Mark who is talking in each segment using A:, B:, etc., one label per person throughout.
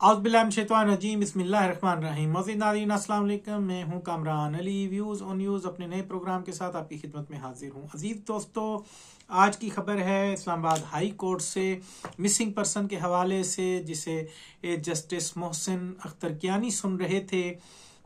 A: औज़ुबिल्लाहिमिनश्शैतानिर्रजीम बिस्मिल्लाहिर्रहमानिर्रहीम। मज़ीद नाज़रीन अस्सलाम वालेकुम, मैं हूँ Kamran Ali. Views on news अपने नए प्रोग्राम के साथ आपकी खिदमत में हाजिर हूँ। अजीज़ दोस्तों, आज की खबर है इस्लामाबाद हाई कोर्ट से मिसिंग पर्सन के हवाले से, जिसे जस्टिस मोहसिन अख्तर कियानी सुन रहे थे।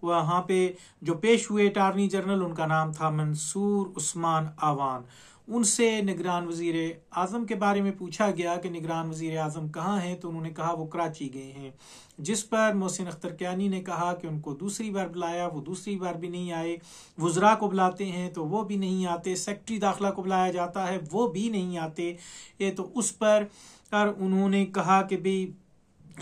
A: वहाँ पे जो पेश हुए अटारनी जनरल, उनका नाम था मंसूर उस्मान आवान। उनसे निगरान वज़ीर आज़म के बारे में पूछा गया कि निगरान वज़ीर आज़म कहाँ हैं, तो उन्होंने कहा वो कराची गए हैं। जिस पर मोहसिन अख्तर कियानी ने कहा कि उनको दूसरी बार बुलाया, वो दूसरी बार भी नहीं आए। वज़रा को बुलाते हैं तो वो भी नहीं आते, सेक्रेटरी दाखिला को बुलाया जाता है वो भी नहीं आते। ये तो उस पर उन्होंने कहा कि भाई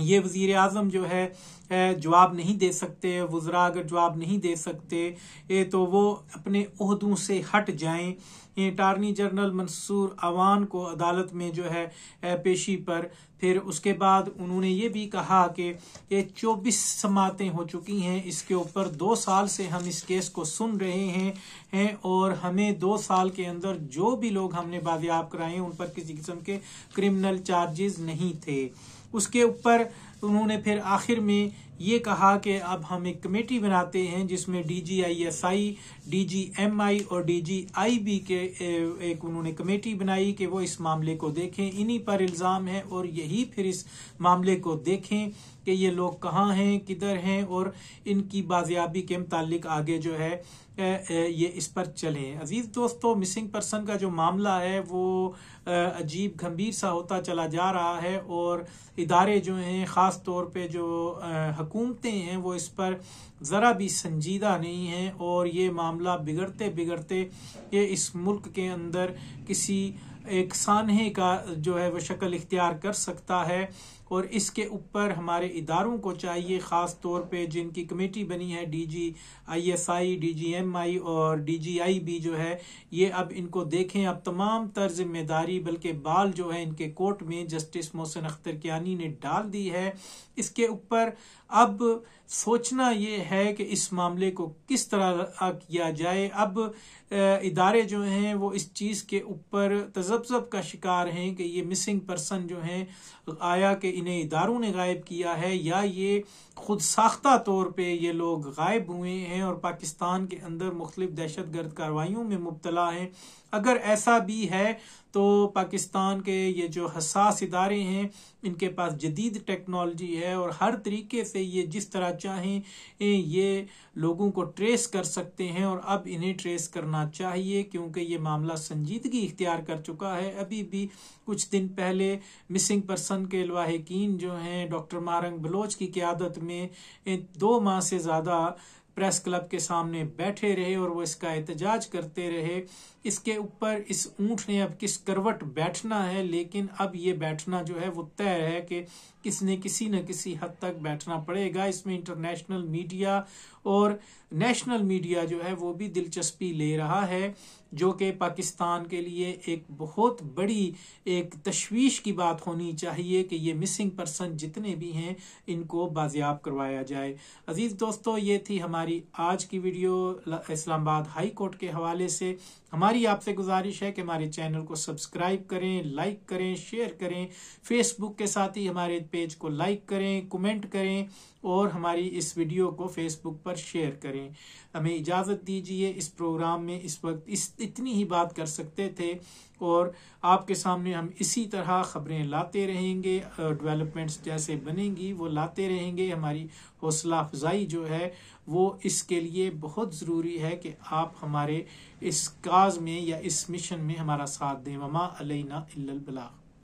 A: ये वज़ीर आज़म जो है जवाब नहीं दे सकते। वज़रा अगर जवाब नहीं दे सकते तो वो अपने ओहदों से हट जाएं। अटारनी जनरल मंसूर आवान को अदालत में जो है पेशी पर, फिर उसके बाद उन्होंने ये भी कहा कि ये 24 समातें हो चुकी हैं इसके ऊपर, 2 साल से हम इस केस को सुन रहे हैं और हमें 2 साल के अंदर जो भी लोग हमने बाजियाब कराए उन पर किसी किस्म के क्रिमिनल चार्जेस नहीं थे। उसके ऊपर उन्होंने फिर आखिर में ये कहा कि अब हम एक कमेटी बनाते हैं जिसमें DGISI, DGMI और DGIB के एक उन्होंने कमेटी बनाई कि वो इस मामले को देखें। इन्हीं पर इल्ज़ाम है और यही फिर इस मामले को देखें कि ये लोग कहाँ हैं, किधर हैं और इनकी बाजियाबी के मुतालिक आगे जो है ये इस पर चलें। अजीज़ दोस्तों, मिसिंग पर्सन का जो मामला है वो अजीब गंभीर सा होता चला जा रहा है और इदारे जो हैं, ख़ास तौर पे जो हुकूमतें हैं, वो इस पर ज़रा भी संजीदा नहीं हैं और ये मामला बिगड़ते बिगड़ते ये इस मुल्क के अंदर किसी एक सानहे का जो है वो शक्ल इख्तियार कर सकता है। और इसके ऊपर हमारे इदारों को चाहिए, ख़ास तौर पे जिनकी कमेटी बनी है DGISI, DGMI और DGIB जो है, ये अब इनको देखें। अब तमाम तर जिम्मेदारी बल्कि बाल जो है इनके कोर्ट में जस्टिस मोहसिन अख्तर कियानी ने डाल दी है। इसके ऊपर अब सोचना ये है कि इस मामले को किस तरह किया जाए। अब इदारे जो हैं वो इस चीज़ के ऊपर तज़ब्ज़ब का शिकार हैं कि ये मिसिंग पर्सन जो हैं, आया कि इन्हें इदारों ने गायब किया है या ये खुद साख्ता तौर पे ये लोग गायब हुए हैं और पाकिस्तान के अंदर मुख्तलिफ दहशतगर्द कार्रवाइयों में मुब्तला हैं। अगर ऐसा भी है तो पाकिस्तान के ये जो हसास इदारे हैं, इनके पास जदीद टेक्नोलॉजी है और हर तरीके से ये जिस तरह चाहें ये लोगों को ट्रेस कर सकते हैं और अब इन्हें ट्रेस करना चाहिए क्योंकि ये मामला संजीदगी इख्तियार कर चुका है। अभी भी कुछ दिन पहले मिसिंग पर्सन के लवाहिकीन जो हैं, डॉक्टर मारंग बलोच की क़यादत में 2 माह से ज़्यादा प्रेस क्लब के सामने बैठे रहे और वो इसका एहतजाज करते रहे। इसके ऊपर इस ऊँट ने अब किस करवट बैठना है, लेकिन अब ये बैठना जो है वो तय है कि किसने किसी न किसी हद तक बैठना पड़ेगा। इसमें इंटरनेशनल मीडिया और नेशनल मीडिया जो है वो भी दिलचस्पी ले रहा है, जो कि पाकिस्तान के लिए एक बहुत बड़ी एक तशवीश की बात होनी चाहिए कि ये मिसिंग पर्सन जितने भी हैं इनको बाजियाब करवाया जाए। अजीज़ दोस्तों, ये थी हमारी आज की वीडियो इस्लामाबाद हाई कोर्ट के हवाले से। हमारी आपसे गुजारिश है कि हमारे चैनल को सब्सक्राइब करें, लाइक करें, शेयर करें, फेसबुक के साथ ही हमारे पेज को लाइक करें, कमेंट करें और हमारी इस वीडियो को फेसबुक पर शेयर करें। हमें इजाज़त दीजिए। इस प्रोग्राम में इस वक्त इतनी ही बात कर सकते थे और आपके सामने हम इसी तरह खबरें लाते रहेंगे, डेवलपमेंट्स जैसे बनेंगी वो लाते रहेंगे। हमारी हौसला अफजाई जो है वो इसके लिए बहुत ज़रूरी है कि आप हमारे इस काज में या इस मिशन में हमारा साथ दें। वमा अलैना इल्लल बलाग।